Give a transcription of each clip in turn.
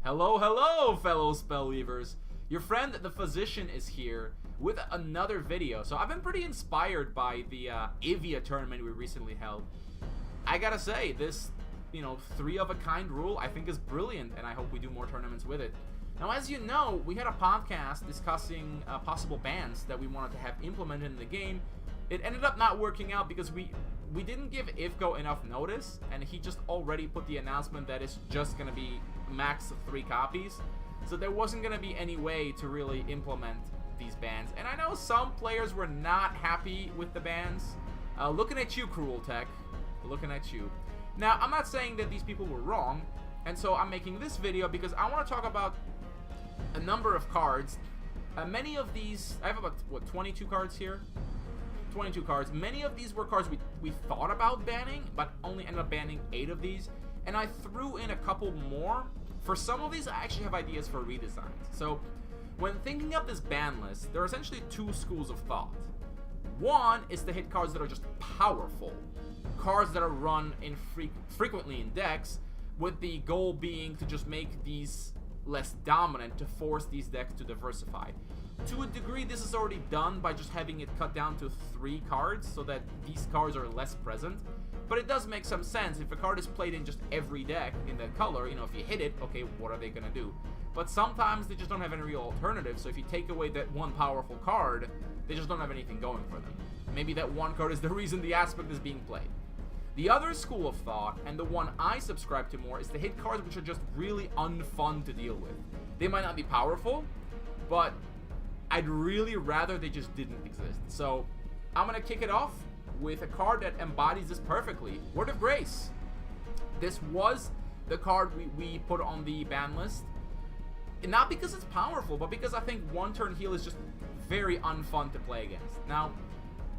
Hello, hello, fellow Spellweavers. Your friend, the Fuzzician, is here with another video. So I've been pretty inspired by the Ivia tournament we recently held. I gotta say, this, three-of-a-kind rule I think is brilliant, and I hope we do more tournaments with it. Now, as you know, we had a podcast discussing possible bans that we wanted to have implemented in the game. It ended up not working out because we didn't give Ivko enough notice, and he just already put the announcement that it's just gonna be max of 3 copies. So there wasn't gonna be any way to really implement these bans. And I know some players were not happy with the bans. Looking at you, Cruel Tech. Looking at you. Now, I'm not saying that these people were wrong, and so I'm making this video because I want to talk about a number of cards. Many of these, I have about, 22 cards here? 22 cards. Many of these were cards we thought about banning, but only ended up banning 8 of these. And I threw in a couple more. For some of these, I actually have ideas for redesigns. So, when thinking of this ban list, there are essentially 2 schools of thought. One is to hit cards that are just powerful. Cards that are run in frequently in decks, with the goal being to just make these less dominant, to force these decks to diversify. To a degree, this is already done by just having it cut down to 3 cards, so that these cards are less present. But it does make some sense. If a card is played in just every deck in that color, if you hit it, okay, what are they gonna do? But sometimes they just don't have any real alternative, so if you take away that one powerful card, they just don't have anything going for them. Maybe that one card is the reason the aspect is being played. The other school of thought, and the one I subscribe to more, is to hit cards which are just really unfun to deal with. They might not be powerful, but I'd really rather they just didn't exist. So I'm gonna kick it off with a card that embodies this perfectly. Word of Grace. This was the card we put on the ban list. And not because it's powerful, but because I think one-turn heal is just very unfun to play against. Now,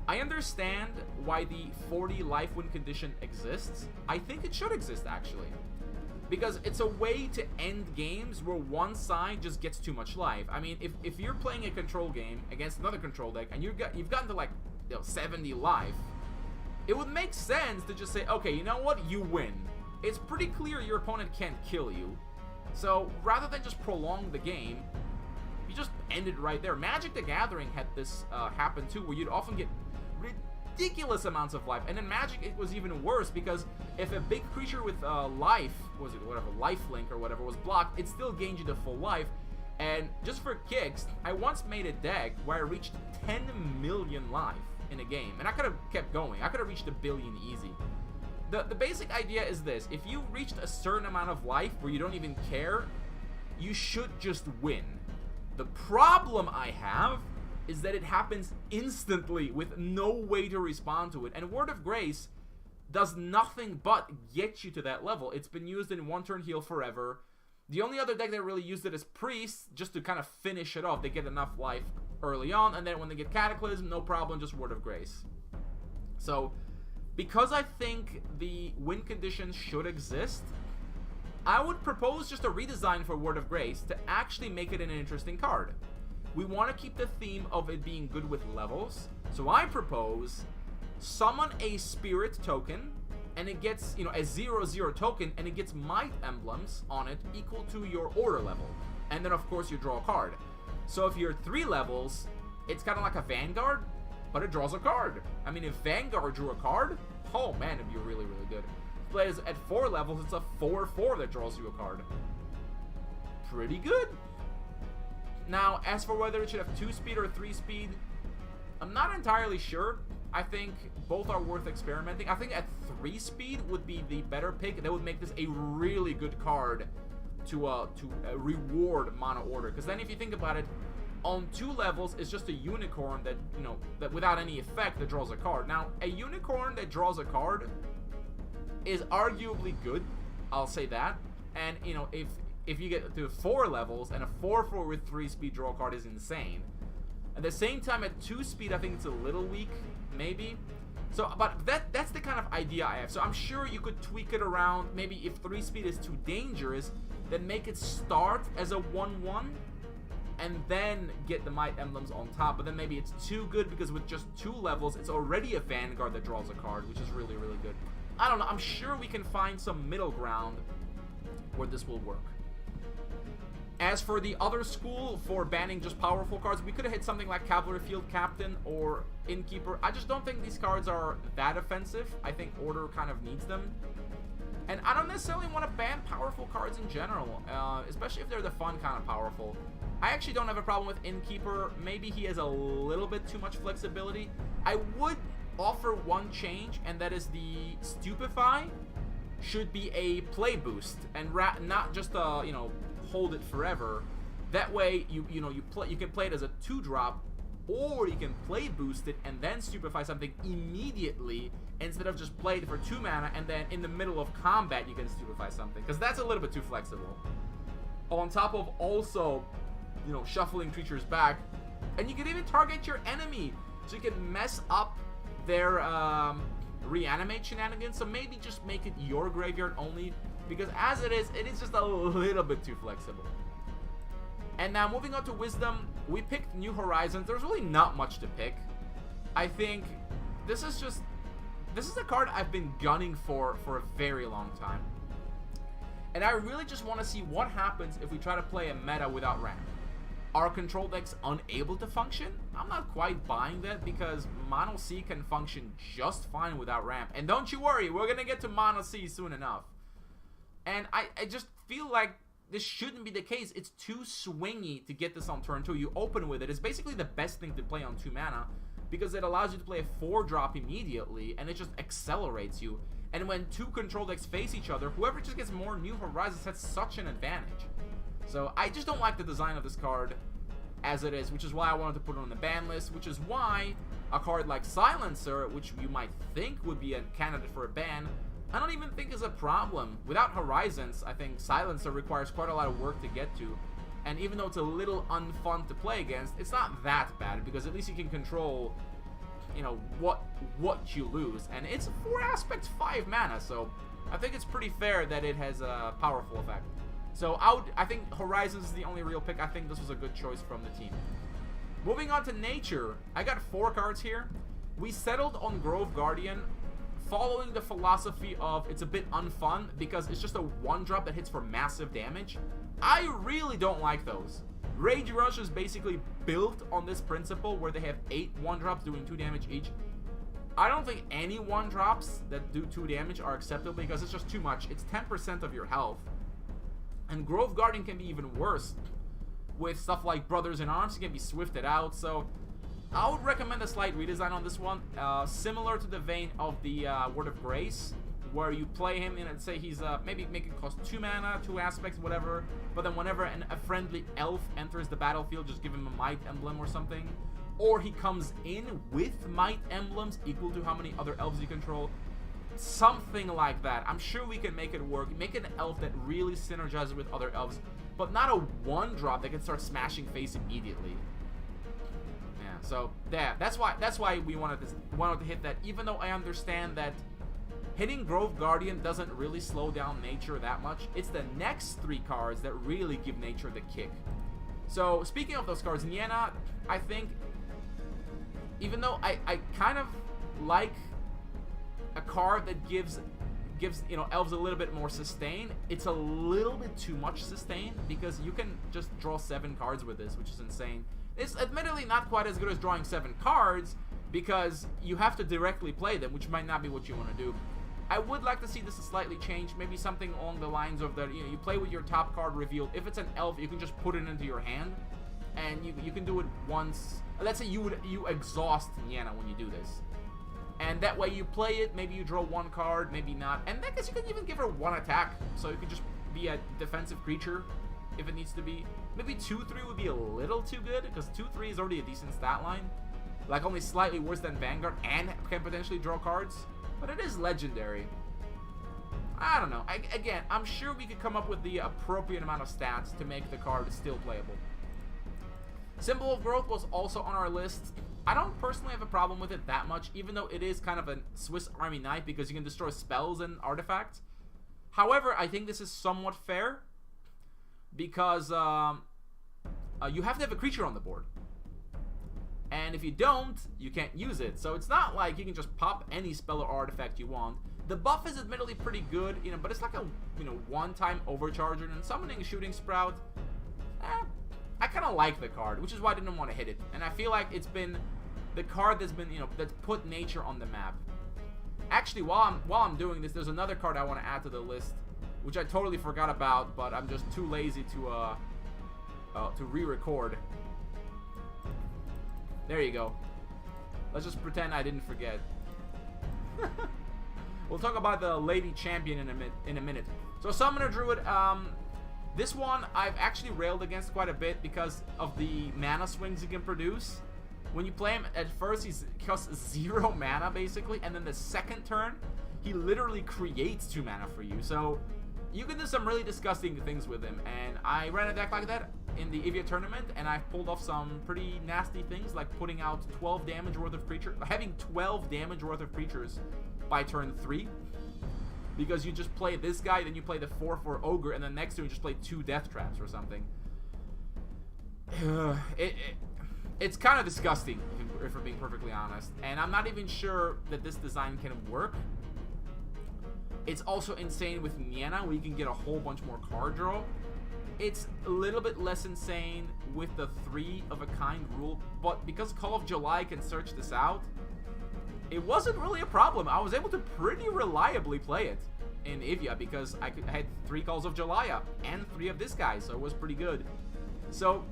I understand why the 40 life win condition exists. I think it should exist, actually. Because it's a way to end games where one side just gets too much life. I mean, if you're playing a control game against another control deck, and you've gotten to like 70 life, it would make sense to just say, okay, you know what, you win. It's pretty clear your opponent can't kill you. So rather than just prolong the game, you just end it right there. Magic the Gathering had this happen too, where you'd often get ridiculous amounts of life. And in Magic, it was even worse, because if a big creature with lifelink or whatever was blocked, it still gained you the full life. And just for kicks, I once made a deck where I reached 10 million life in a game. And I could have kept going. I could have reached 1 billion easy. The basic idea is this. If you reached a certain amount of life where you don't even care, you should just win. The problem I have is that it happens instantly with no way to respond to it. And Word of Grace does nothing but get you to that level. It's been used in one-turn heal forever. The only other deck that really used it is Priests, just to kind of finish it off. They get enough life early on, and then when they get Cataclysm, no problem, just Word of Grace. So, because I think the win conditions should exist, I would propose just a redesign for Word of Grace to actually make it an interesting card. We want to keep the theme of it being good with levels, so I propose summon a spirit token, and it gets, a 0/0 token, and it gets might emblems on it equal to your order level. And then, of course, you draw a card. So if you're 3 levels, it's kind of like a Vanguard, but it draws a card. I mean, if Vanguard drew a card, oh man, it'd be really, really good. Plays at 4 levels, it's a 4/4 that draws you a card. Pretty good. Now, as for whether it should have 2 speed or 3 speed, I'm not entirely sure. I think both are worth experimenting. I think at 3 speed would be the better pick. That would make this a really good card to reward mono order. Because then if you think about it, on 2 levels, it's just a unicorn that, that without any effect that draws a card. Now, a unicorn that draws a card is arguably good. I'll say that. And, if you get to 4 levels, and a 4/4 with 3 speed draw card is insane. At the same time, at 2 speed, I think it's a little weak, maybe. So, but that's the kind of idea I have. So I'm sure you could tweak it around. Maybe if 3 speed is too dangerous, then make it start as a 1/1, and then get the might emblems on top. But then maybe it's too good, because with just 2 levels, it's already a Vanguard that draws a card, which is really, really good. I don't know. I'm sure we can find some middle ground where this will work. As for the other school for banning just powerful cards, we could have hit something like Cavalry Field Captain or Innkeeper. I just don't think these cards are that offensive. I think Order kind of needs them. And I don't necessarily want to ban powerful cards in general, especially if they're the fun kind of powerful. I actually don't have a problem with Innkeeper. Maybe he has a little bit too much flexibility. I would offer one change, and that is the Stupefy should be a play boost, and not just you know, hold it forever. That way you can play it as a 2-drop, or you can play boost it and then Stupefy something immediately instead of just play it for 2 mana and then in the middle of combat you can Stupefy something, because that's a little bit too flexible. On top of also, you know, shuffling creatures back, and you can even target your enemy, so you can mess up their reanimate shenanigans. So maybe just make it your graveyard only, because as it is just a little bit too flexible. And now moving on to Wisdom, we picked New Horizons. There's really not much to pick. I think this is a card I've been gunning for a very long time. And I really just want to see what happens if we try to play a meta without ramp. Are control decks unable to function? I'm not quite buying that, because Mono C can function just fine without ramp. And don't you worry, we're going to get to Mono C soon enough. And I just feel like this shouldn't be the case. It's too swingy to get this on turn 2. You open with it. It's basically the best thing to play on 2 mana, because it allows you to play a 4-drop immediately, and it just accelerates you. And when 2 control decks face each other, whoever just gets more New Horizons has such an advantage. So I just don't like the design of this card as it is, which is why I wanted to put it on the ban list, which is why a card like Silencer, which you might think would be a candidate for a ban, I don't even think is a problem. Without Horizons, I think Silencer requires quite a lot of work to get to. And even though it's a little unfun to play against, it's not that bad, because at least you can control, you know, what you lose. And it's 4 aspects, 5 mana, so I think it's pretty fair that it has a powerful effect. So I think Horizons is the only real pick. I think this was a good choice from the team. Moving on to Nature, I got 4 cards here. We settled on Grove Guardian, following the philosophy of it's a bit unfun because it's just a 1-drop that hits for massive damage. I really don't like those. Rage Rush is basically built on this principle where they have 8 1-drops doing 2 damage each. I don't think any 1-drops that do 2 damage are acceptable, because it's just too much. It's 10% of your health. And Grove Guardian can be even worse with stuff like Brothers in Arms. It can be swifted out. So I would recommend a slight redesign on this one, similar to the vein of the Word of Grace, where you play him and say he's maybe make it cost 2 mana, 2 aspects, whatever, but then whenever a friendly elf enters the battlefield, just give him a Might Emblem or something, or he comes in with Might Emblems equal to how many other elves you control. Something like that. I'm sure we can make it work. Make an elf that really synergizes with other elves, but not a 1-drop that can start smashing face immediately. Yeah, so yeah, that's why we wanted to hit that, even though I understand that hitting Grove Guardian doesn't really slow down Nature that much. It's the next 3 cards that really give Nature the kick. So speaking of those cards, Niena, I think, even though I kind of like a card that gives you know, elves a little bit more sustain, it's a little bit too much sustain, because you can just draw 7 cards with this, which is insane. It's admittedly not quite as good as drawing 7 cards, because you have to directly play them, which might not be what you want to do. I would like to see this slightly changed, maybe something along the lines of that, you know, you play with your top card revealed. If it's an elf, you can just put it into your hand, and you can do it once. Let's say you exhaust Niena when you do this. And that way you play it, maybe you draw 1 card, maybe not. And I guess you can even give her 1 attack, so you could just be a defensive creature if it needs to be. Maybe 2-3 would be a little too good, because 2-3 is already a decent stat line. Like, only slightly worse than Vanguard, and can potentially draw cards. But it is legendary. I don't know. Again, I'm sure we could come up with the appropriate amount of stats to make the card still playable. Symbol of Growth was also on our list. I don't personally have a problem with it that much, even though it is kind of a Swiss Army knife, because you can destroy spells and artifacts. However, I think this is somewhat fair, because you have to have a creature on the board. And if you don't, you can't use it. So it's not like you can just pop any spell or artifact you want. The buff is admittedly pretty good, you know, but it's like a, you know, 1-time overcharger, and summoning Shooting Sprout, I kind of like the card, which is why I didn't want to hit it. And I feel like it's been the card that's been, you know, that's put nature on the map. Actually, while I'm doing this, there's another card I want to add to the list, which I totally forgot about, but I'm just too lazy to re-record. There you go. Let's just pretend I didn't forget. We'll talk about the Lady Champion in a minute. So Summoner Druid, this one I've actually railed against quite a bit because of the mana swings he can produce. When you play him at first, he costs 0 mana basically, and then the second turn, he literally creates 2 mana for you. So you can do some really disgusting things with him, and I ran a deck like that in the Ivia tournament, and I pulled off some pretty nasty things, like putting out 12 damage worth of creatures, having 12 damage worth of creatures by turn 3, because you just play this guy, then you play the 4/4 Ogre, and then next turn you just play 2 Death Traps or something. It's kind of disgusting, if we're being perfectly honest, and I'm not even sure that this design can work. It's also insane with Niena, where you can get a whole bunch more card draw. It's a little bit less insane with the 3 of a kind rule, but because Call of July can search this out, it wasn't really a problem. I was able to pretty reliably play it in Ivia because I had 3 Calls of July up and 3 of this guy, so it was pretty good. So,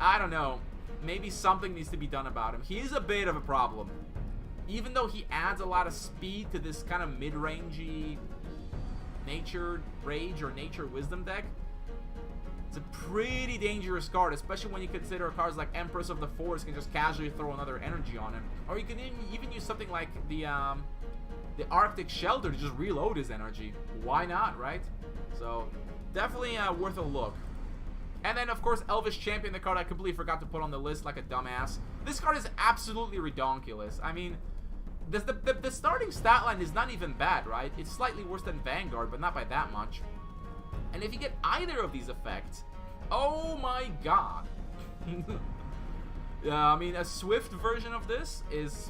I don't know. Maybe something needs to be done about him. He is a bit of a problem. Even though he adds a lot of speed to this kind of mid-rangey Nature Rage or Nature Wisdom deck, it's a pretty dangerous card, especially when you consider cards like Empress of the Forest can just casually throw another energy on him. Or you can even use something like the Arctic Shelter to just reload his energy. Why not, right? So, definitely worth a look. And then, of course, Elvish Champion, the card I completely forgot to put on the list like a dumbass. This card is absolutely redonkulous. I mean, the starting stat line is not even bad, right? It's slightly worse than Vanguard, but not by that much. And if you get either of these effects, oh my god. I mean, a Swift version of this is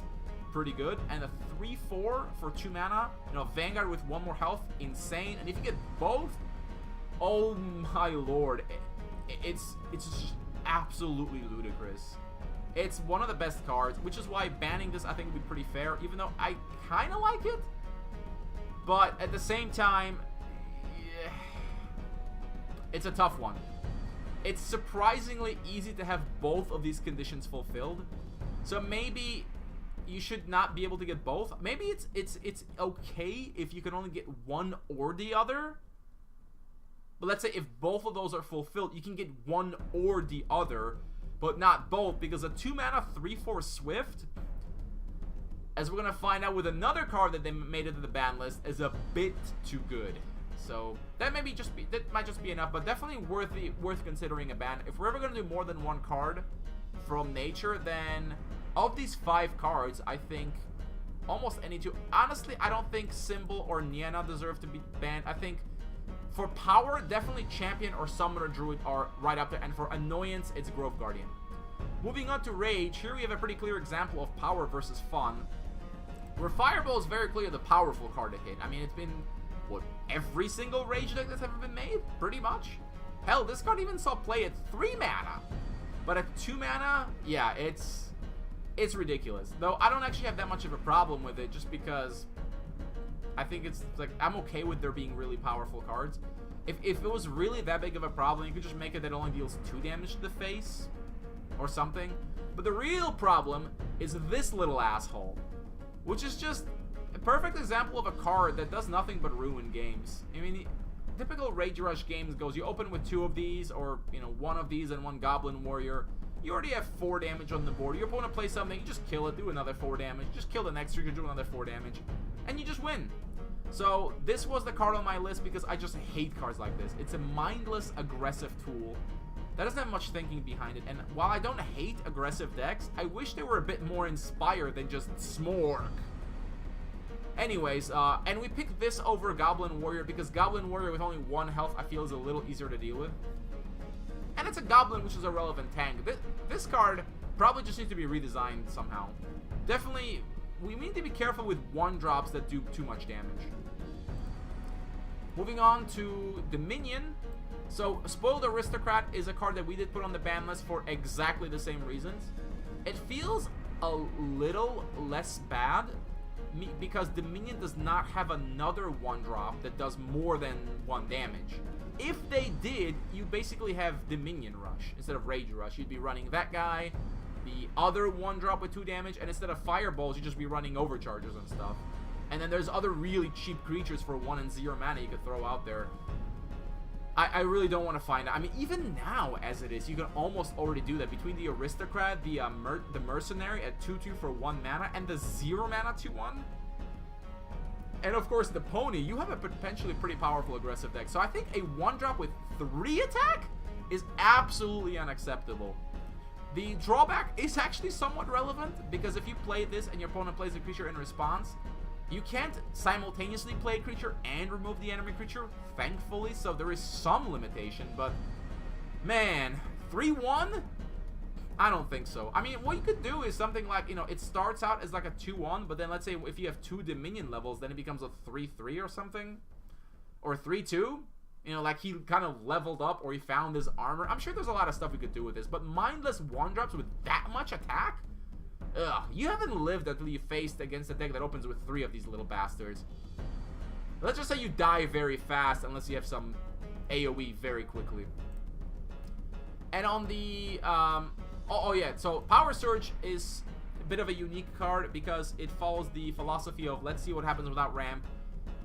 pretty good. And a 3/4 for 2 mana, you know, Vanguard with 1 more health, insane. And if you get both, oh my lord. It's just absolutely ludicrous. It's one of the best cards, which is why banning this I think would be pretty fair, even though I kind of like it. But at the same time, yeah, it's a tough one. It's surprisingly easy to have both of these conditions fulfilled. So maybe you should not be able to get both. Maybe it's okay if you can only get one or the other. But let's say if both of those are fulfilled, you can get one or the other, but not both, because a 2 mana 3/4 Swift, as we're gonna find out with another card that they made into the ban list, is a bit too good. So that might just be enough, but definitely worth considering a ban. If we're ever gonna do more than one card from nature, then of these 5 cards, I think almost any 2. Honestly, I don't think Symbol or Niena deserve to be banned. I think for power, definitely Champion or Summoner Druid are right up there, and for annoyance, it's Grove Guardian. Moving on to Rage, here we have a pretty clear example of power versus fun, where Fireball is very clearly the powerful card to hit. I mean, it's been, what, every single Rage deck that's ever been made? Pretty much. Hell, this card even saw play at 3 mana. But at 2 mana, yeah, it's ridiculous. Though I don't actually have that much of a problem with it, just because I think it's like, I'm okay with there being really powerful cards. If it was really that big of a problem, you could just make it that it only deals 2 damage to the face or something. But the real problem is this little asshole, which is just a perfect example of a card that does nothing but ruin games. I mean, typical Rage Rush games goes, you open with 2 of these, or, you know, 1 of these and 1 Goblin Warrior. You already have 4 damage on the board. Your opponent plays something, you just kill it, do another 4 damage. Just kill the next trigger, do another 4 damage. And you just win. So this was the card on my list because I just hate cards like this. It's a mindless, aggressive tool that doesn't have much thinking behind it. And while I don't hate aggressive decks, I wish they were a bit more inspired than just Smork. Anyways, and we picked this over Goblin Warrior because Goblin Warrior with only 1 health I feel is a little easier to deal with. And it's a Goblin, which is a relevant tank. This card probably just needs to be redesigned somehow. Definitely, we need to be careful with 1-drops that do too much damage. Moving on to Dominion. So, Spoiled Aristocrat is a card that we did put on the ban list for exactly the same reasons. It feels a little less bad because Dominion does not have another 1-drop that does more than 1 damage. If they did, you basically have Dominion Rush instead of Rage Rush. You'd be running that guy, the other 1-drop with 2 damage, and instead of Fireballs, you'd just be running Overchargers and stuff. And then there's other really cheap creatures for 1 and 0 mana you could throw out there. I really don't want to find out. I mean, even now, as it is, you can almost already do that. Between the Aristocrat, the Mercenary at 2/2 for 1 mana, and the 0 mana 2/1. And of course, the Pony, you have a potentially pretty powerful aggressive deck. So I think a 1-drop with 3 attack is absolutely unacceptable. The drawback is actually somewhat relevant, because if you play this and your opponent plays a creature in response, you can't simultaneously play a creature and remove the enemy creature, thankfully, so there is some limitation, but man, 3/1? I don't think so. I mean, what you could do is something like, you know, it starts out as like a 2/1, but then let's say if you have 2 Dominion levels, then it becomes a 3/3 or something, or 3/2. You know, like he kind of leveled up or he found his armor. I'm sure there's a lot of stuff we could do with this, but mindless 1-drops with that much attack? Ugh, you haven't lived until you faced against a deck that opens with 3 of these little bastards. Let's just say you die very fast unless you have some AoE very quickly. And on the, oh yeah, so Power Surge is a bit of a unique card because it follows the philosophy of let's see what happens without ramp.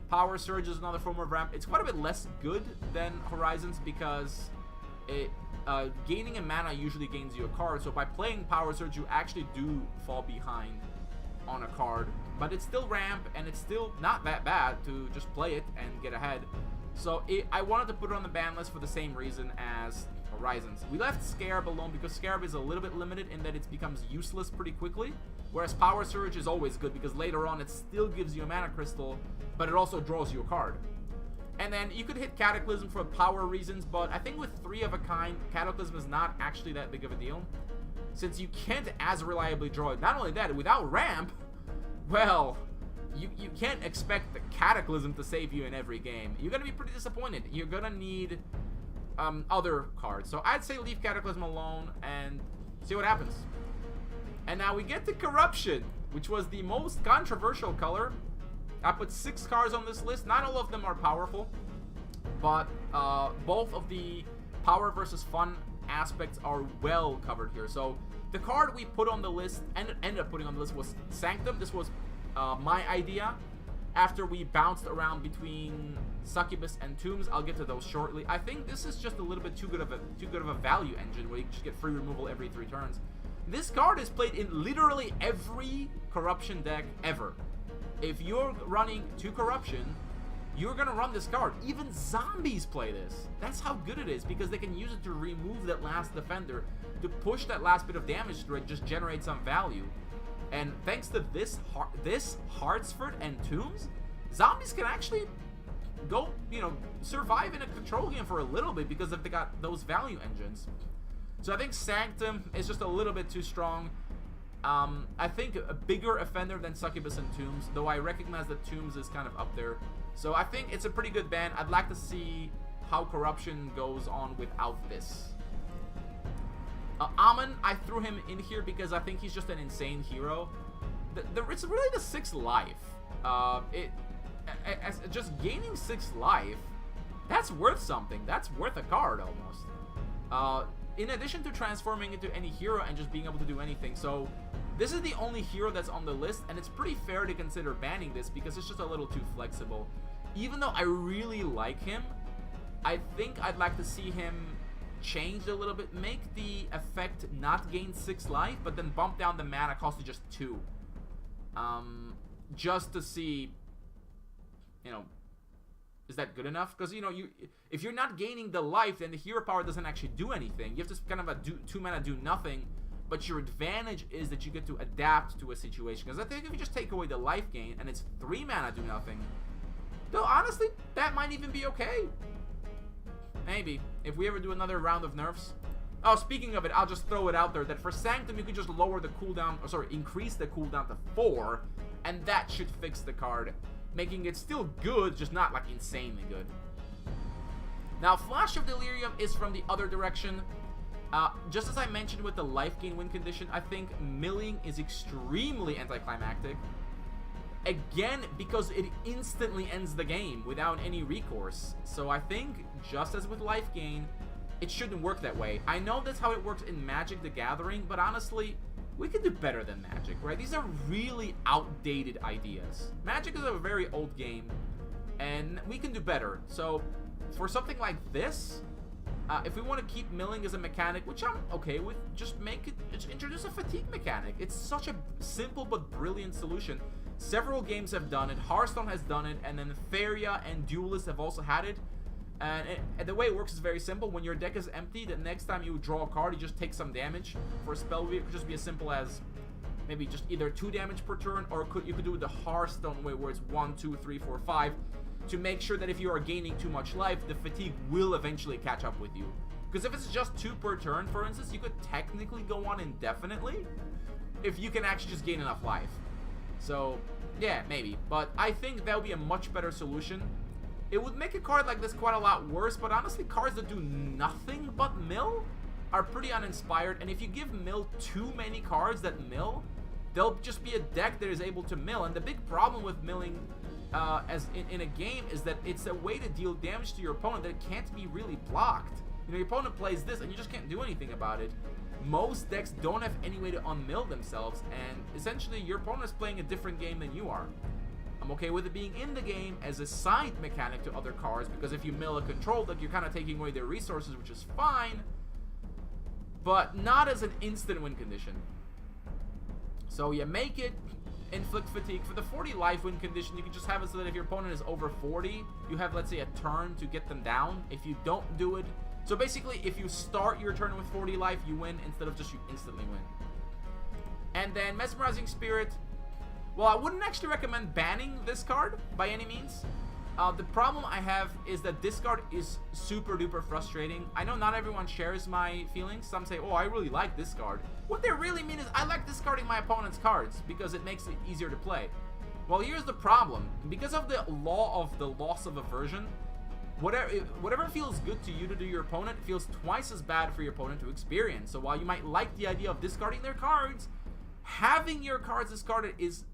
Power Surge is another form of ramp. It's quite a bit less good than Horizons because it gaining a mana usually gains you a card, so by playing Power Surge you actually do fall behind on a card, but it's still ramp and it's still not that bad to just play it and get ahead. So I wanted to put it on the ban list for the same reason as Horizons. We left Scarab alone because Scarab is a little bit limited in that it becomes useless pretty quickly, whereas Power Surge is always good because later on it still gives you a mana crystal, but it also draws you a card. And then you could hit Cataclysm for power reasons, but I think with 3 of a kind, Cataclysm is not actually that big of a deal, since you can't as reliably draw it. Not only that, without ramp, well, you can't expect the Cataclysm to save you in every game. You're going to be pretty disappointed. You're going to need other cards. So I'd say leave Cataclysm alone and see what happens. And now we get to Corruption, which was the most controversial color. I put 6 cards on this list. Not all of them are powerful, but both of the power versus fun aspects are well covered here. So the card we put on the list and ended up putting on the list was Sanctum. This was my idea after we bounced around between Succubus and Tombs. I'll get to those shortly. I think this is just a little bit too good of a value engine where you just get free removal every 3 turns. This card is played in literally every Corruption deck ever. If you're running 2 Corruption, you're gonna run this card. Even zombies play this. That's how good it is, because they can use it to remove that last defender, to push that last bit of damage through it, just generate some value. And thanks to this Heartsford and Tombs, zombies can actually go, you know, survive in a control game for a little bit because they got those value engines. So I think Sanctum is just a little bit too strong. I think a bigger offender than Succubus and Tombs, though I recognize that Tombs is kind of up there. So I think it's a pretty good ban. I'd like to see how Corruption goes on without this. Amon, I threw him in here because I think he's just an insane hero. It's really the 6th life. Just gaining 6th life, that's worth something. That's worth a card almost. In addition to transforming into any hero and just being able to do anything. So this is the only hero that's on the list, and it's pretty fair to consider banning this because it's just a little too flexible. Even though I really like him, I think I'd like to see him changed a little bit. Make the effect not gain 6 life, but then bump down the mana cost to just 2. Just to see, you know, is that good enough? Because, you know, if you're not gaining the life, then the hero power doesn't actually do anything. You have to kind of 2 mana do nothing, but your advantage is that you get to adapt to a situation. Because I think if you just take away the life gain and it's 3 mana do nothing, though honestly, that might even be okay. Maybe, if we ever do another round of nerfs. Oh, speaking of it, I'll just throw it out there that for Sanctum, you can just lower the cooldown, or sorry, increase the cooldown to 4, and that should fix the card, making it still good, just not like insanely good. Now, Flash of Delirium is from the other direction. Just as I mentioned with the life gain win condition, I think milling is extremely anticlimactic. Again, because it instantly ends the game without any recourse. So I think, just as with life gain, it shouldn't work that way. I know that's how it works in Magic the Gathering, but honestly, we can do better than Magic, right? These are really outdated ideas. Magic is a very old game, and we can do better. So, for something like this, if we want to keep milling as a mechanic, which I'm okay with, just introduce a fatigue mechanic. It's such a simple but brilliant solution. Several games have done it. Hearthstone has done it, and then Faria and Duelist have also had it. And the way it works is very simple. When your deck is empty, the next time you draw a card, you just take some damage. For a Spellweaver, it could just be as simple as maybe just either 2 damage per turn, or you could do it the Hearthstone way, where it's 1, 2, 3, 4, 5, to make sure that if you are gaining too much life, the fatigue will eventually catch up with you. Because if it's just 2 per turn, for instance, you could technically go on indefinitely if you can actually just gain enough life. So, yeah, maybe. But I think that would be a much better solution. It would make a card like this quite a lot worse, but honestly, cards that do nothing but mill are pretty uninspired. And if you give mill too many cards that mill, there'll just be a deck that is able to mill. And the big problem with milling as in a game is that it's a way to deal damage to your opponent that it can't be really blocked. You know, your opponent plays this and you just can't do anything about it. Most decks don't have any way to unmill themselves, and essentially your opponent is playing a different game than you are. I'm okay with it being in the game as a side mechanic to other cards, because if you mill a control deck, you're kind of taking away their resources, which is fine, but not as an instant win condition. So you make it inflict fatigue. For the 40 life win condition, you can just have it so that if your opponent is over 40, you have, let's say, a turn to get them down. If you don't do it, so basically, if you start your turn with 40 life, you win, instead of just you instantly win. And then Mesmerizing Spirit. Well, I wouldn't actually recommend banning this card by any means. The problem I have is that this card is super duper frustrating. I know not everyone shares my feelings. Some say, oh, I really like this card. What they really mean is, I like discarding my opponent's cards because it makes it easier to play. Well, here's the problem. Because of the law of the loss of aversion, whatever feels good to you to do your opponent feels twice as bad for your opponent to experience. So while you might like the idea of discarding their cards, having your cards discarded is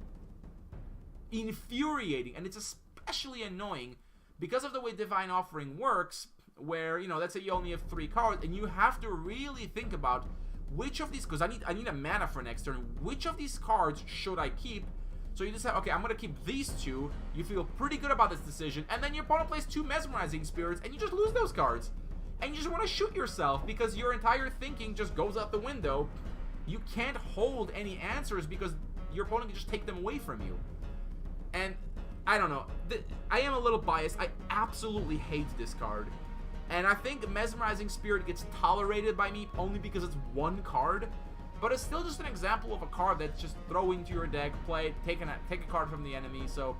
infuriating, and it's especially annoying because of the way Divine Offering works, where, you know, let's say you only have 3 cards, and you have to really think about which of these, because I need a mana for next turn, which of these cards should I keep? So you decide, okay, I'm going to keep these 2. You feel pretty good about this decision. And then your opponent plays 2 Mesmerizing Spirits, and you just lose those cards. And you just want to shoot yourself because your entire thinking just goes out the window. You can't hold any answers because your opponent can just take them away from you. And I don't know. I am a little biased. I absolutely hate this card. And I think Mesmerizing Spirit gets tolerated by me only because it's 1 card. But it's still just an example of a card that's just throw into your deck, play it, take a card from the enemy. So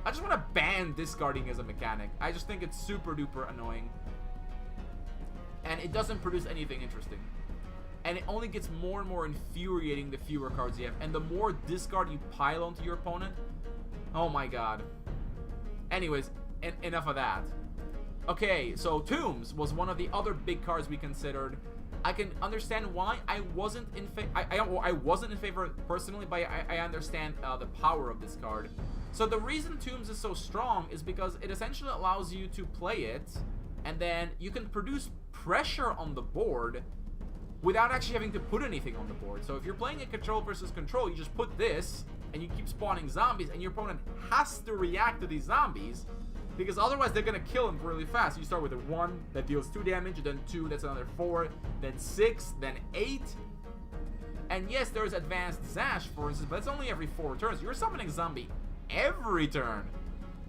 I just want to ban discarding as a mechanic. I just think it's super duper annoying. And it doesn't produce anything interesting. And it only gets more and more infuriating the fewer cards you have. And the more discard you pile onto your opponent, oh my god. Anyways, enough of that. Okay, so Tombs was one of the other big cards we considered. I can understand why I wasn't in favor. I wasn't in favor personally, but I understand the power of this card. So the reason Tombs is so strong is because it essentially allows you to play it, and then you can produce pressure on the board without actually having to put anything on the board. So if you're playing a control versus control, you just put this, and you keep spawning zombies, and your opponent has to react to these zombies, because otherwise they're gonna kill him really fast. You start with a 1 that deals 2 damage, then 2, that's another 4, then 6, then 8. And yes, there's advanced Zash, for instance, but it's only every 4 turns. You're summoning zombie every turn.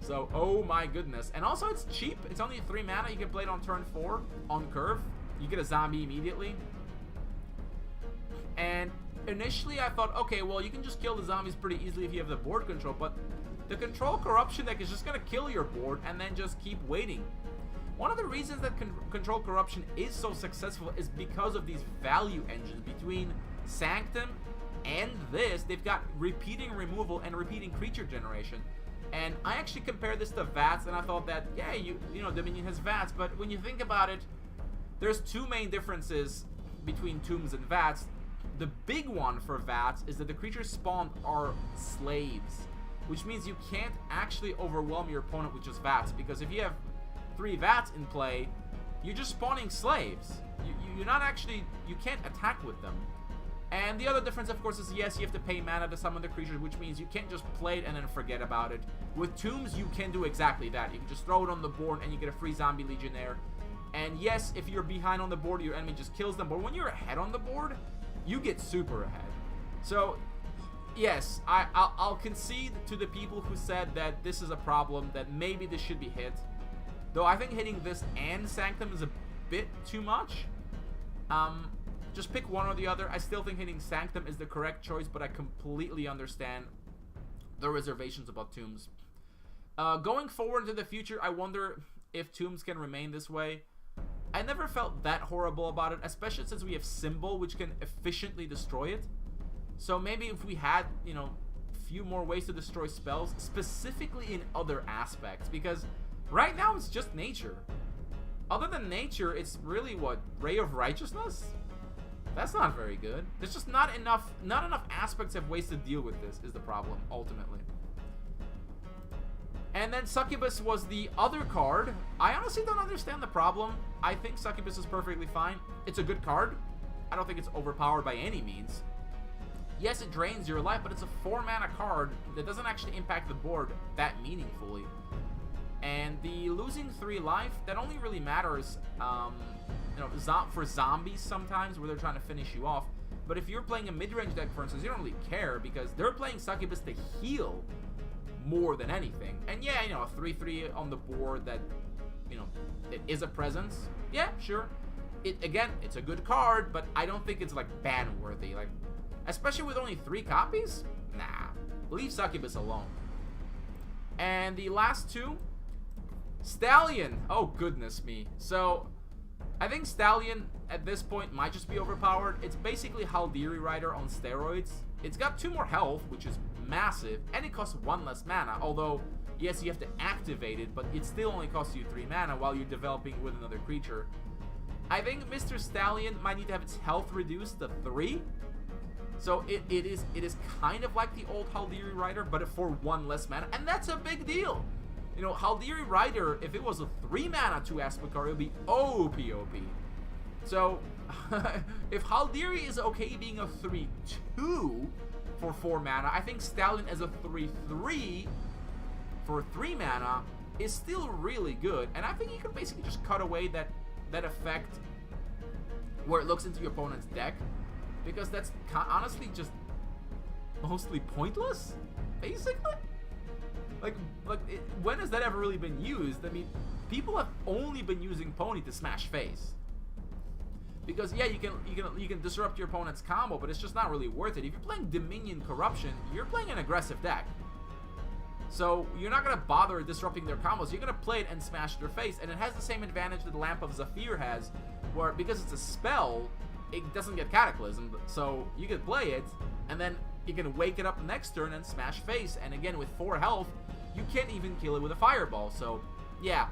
So, oh my goodness. And also it's cheap. It's only 3 mana. You can play it on turn 4 on curve. You get a zombie immediately. And initially I thought, okay, well, you can just kill the zombies pretty easily if you have the board control, but the control corruption deck is just going to kill your board and then just keep waiting. One of the reasons that control corruption is so successful is because of these value engines. Between Sanctum and this, they've got repeating removal and repeating creature generation. And I actually compared this to VATS, and I thought that, yeah, you know, Dominion has VATS, but when you think about it, there's two main differences between Tombs and VATS. The big one for VATS is that the creatures spawned are slaves, which means you can't actually overwhelm your opponent with just VATS, because if you have 3 VATS in play, you're just spawning slaves. You're not actually, you can't attack with them. And the other difference, of course, is yes, you have to pay mana to summon the creature, which means you can't just play it and then forget about it. With Tombs, you can do exactly that. You can just throw it on the board and you get a free Zombie Legionnaire. And yes, if you're behind on the board, your enemy just kills them. But when you're ahead on the board, you get super ahead. So, yes, I'll concede to the people who said that this is a problem, that maybe this should be hit. Though I think hitting this and Sanctum is a bit too much. Just pick one or the other. I still think hitting Sanctum is the correct choice, but I completely understand the reservations about Tombs. Going forward into the future, I wonder if Tombs can remain this way. I never felt that horrible about it, especially since we have Symbol, which can efficiently destroy it. So maybe if we had, you know, a few more ways to destroy spells, specifically in other aspects, because right now it's just nature. Other than nature, it's really what? Ray of Righteousness? That's not very good. There's just not enough aspects of ways to deal with this is the problem, ultimately. And then Succubus was the other card. I honestly don't understand the problem. I think Succubus is perfectly fine. It's a good card. I don't think it's overpowered by any means. Yes, it drains your life, but it's a 4-mana card that doesn't actually impact the board that meaningfully. And the losing 3 life, that only really matters, you know, for zombies sometimes, where they're trying to finish you off. But if you're playing a mid-range deck, for instance, you don't really care, because they're playing Succubus to heal more than anything. And yeah, you know, a 3/3 on the board that, you know, it is a presence. Yeah, sure. Again, it's a good card, but I don't think it's, like, ban-worthy. Like, especially with only 3 copies? Nah. Leave Succubus alone. And the last 2... Stallion. Oh, goodness me. So, I think Stallion, at this point, might just be overpowered. It's basically Haldiri Rider on steroids. It's got 2 more health, which is massive, and it costs 1 less mana. Although, yes, you have to activate it, but it still only costs you 3 mana while you're developing with another creature. I think Mr. Stallion might need to have its health reduced to 3. So it is kind of like the old Haldiri Rider, but for 1 less mana, and that's a big deal. You know, Haldiri Rider, if it was a 3 mana 2 aspect card, it would be OP. So, if Haldiri is okay being a 3/2 for 4 mana, I think Stallion as a 3/3 for 3 mana is still really good. And I think you can basically just cut away that effect where it looks into your opponent's deck, because that's honestly just mostly pointless, basically. When has that ever really been used? I mean, people have only been using Pony to smash face. Because yeah, you can disrupt your opponent's combo, but it's just not really worth it. If you're playing Dominion Corruption, you're playing an aggressive deck. So you're not gonna bother disrupting their combos. You're gonna play it and smash their face, and it has the same advantage that the Lamp of Zafir has, where because it's a spell, it doesn't get Cataclysm. So you can play it, and then you can wake it up next turn and smash face. And again, with 4 health, you can't even kill it with a fireball. So yeah,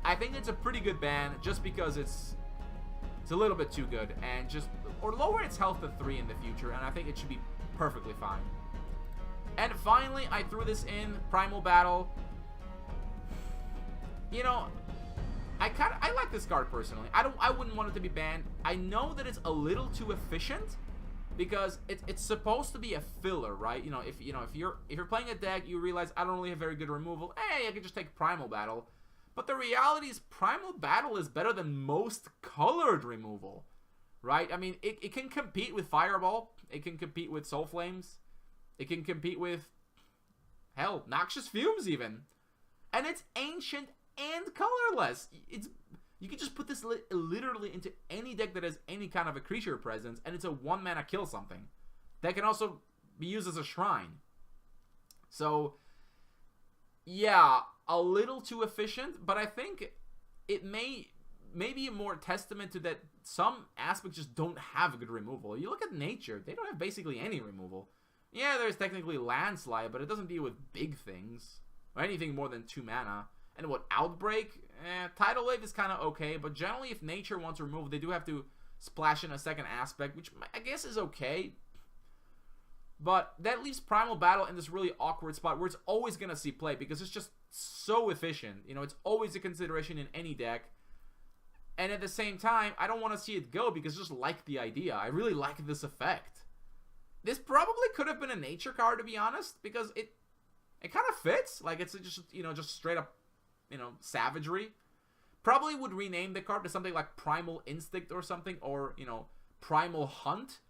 I think it's a pretty good ban, just because it's a little bit too good, and or lower its health to 3 in the future, and I think it should be perfectly fine. And finally, I threw this in Primal Battle. You know, I like this card personally. I wouldn't want it to be banned. I know that it's a little too efficient, because it's supposed to be a filler, right? You know, if you're playing a deck, you realize I don't really have very good removal. Hey, I can just take Primal Battle. But the reality is, Primal Battle is better than most colored removal, right? I mean, it can compete with Fireball. It can compete with Soul Flames. It can compete with, hell, Noxious Fumes even. And it's ancient and colorless. You can just put this literally into any deck that has any kind of a creature presence, and it's a 1-mana kill something. That can also be used as a shrine. So, yeah, a little too efficient, but I think it may be a more testament to that some aspects just don't have good removal. You look at nature, they don't have basically any removal. Yeah, there's technically Landslide, but it doesn't deal with big things. or anything more than 2 mana. And what, Outbreak? Tidal Wave is kind of okay, but generally if nature wants removal, they do have to splash in a second aspect, which I guess is okay. But that leaves Primal Battle in this really awkward spot where it's always going to see play because it's just so efficient. You know, it's always a consideration in any deck. And at the same time, I don't want to see it go because I just like the idea. I really like this effect. This probably could have been a nature card, to be honest, because it kind of fits. Like, it's just, you know, just straight up, you know, savagery. Probably would rename the card to something like Primal Instinct or something, or, you know, Primal Hunt.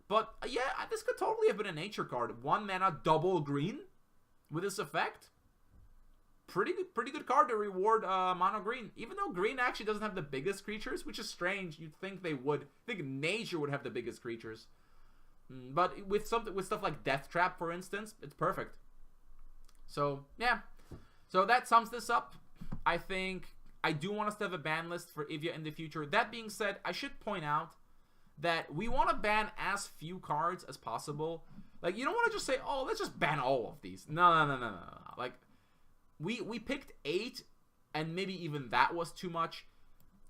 But, yeah, this could totally have been a nature card. 1 mana, double green with this effect. Pretty good card to reward mono green. Even though green actually doesn't have the biggest creatures, which is strange. You'd think they would. I think nature would have the biggest creatures. But with stuff like Death Trap, for instance, it's perfect. So, yeah. So that sums this up. I think I do want us to have a ban list for Ivia in the future. That being said, I should point out that we want to ban as few cards as possible. Like, you don't want to just say, oh, let's just ban all of these. No. Like, we picked 8, and maybe even that was too much.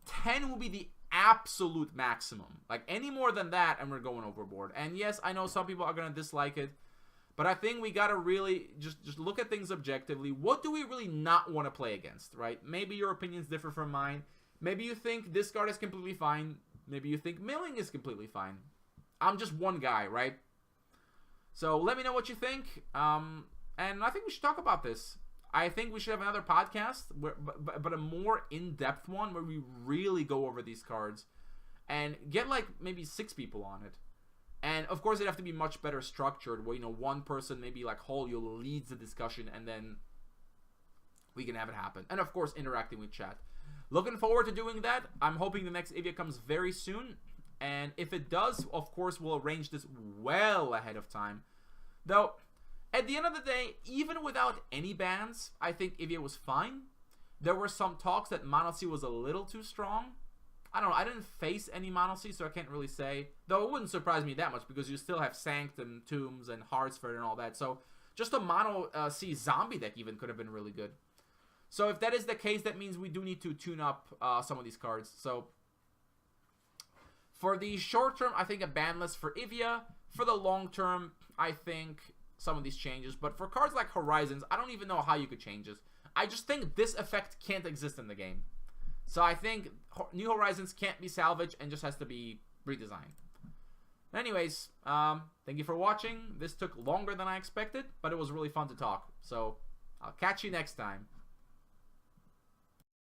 10 will be the absolute maximum. Like, any more than that, and we're going overboard. And yes, I know some people are going to dislike it, but I think we got to really just look at things objectively. What do we really not want to play against, right? Maybe your opinions differ from mine. Maybe you think this card is completely fine. Maybe you think milling is completely fine. I'm just one guy, right? So let me know what you think. And I think we should talk about this. I think we should have another podcast, but a more in-depth one where we really go over these cards and get like maybe 6 people on it. And of course, it'd have to be much better structured, where, you know, one person, maybe like Holyo, leads the discussion, and then we can have it happen. And of course, interacting with chat. Looking forward to doing that. I'm hoping the next Ivia comes very soon. And if it does, of course, we'll arrange this well ahead of time. Though, at the end of the day, even without any bans, I think Ivia was fine. There were some talks that Mono C was a little too strong. I don't know. I didn't face any Mono C, so I can't really say. Though it wouldn't surprise me that much because you still have Sanctum, Tombs, and Heartsford and all that. So just a Mono C zombie deck even could have been really good. So if that is the case, that means we do need to tune up some of these cards. So for the short term, I think a ban list for Ivia. For the long term, I think some of these changes. But for cards like Horizons, I don't even know how you could change this. I just think this effect can't exist in the game. So I think New Horizons can't be salvaged and just has to be redesigned. Anyways, thank you for watching. This took longer than I expected, but it was really fun to talk. So I'll catch you next time.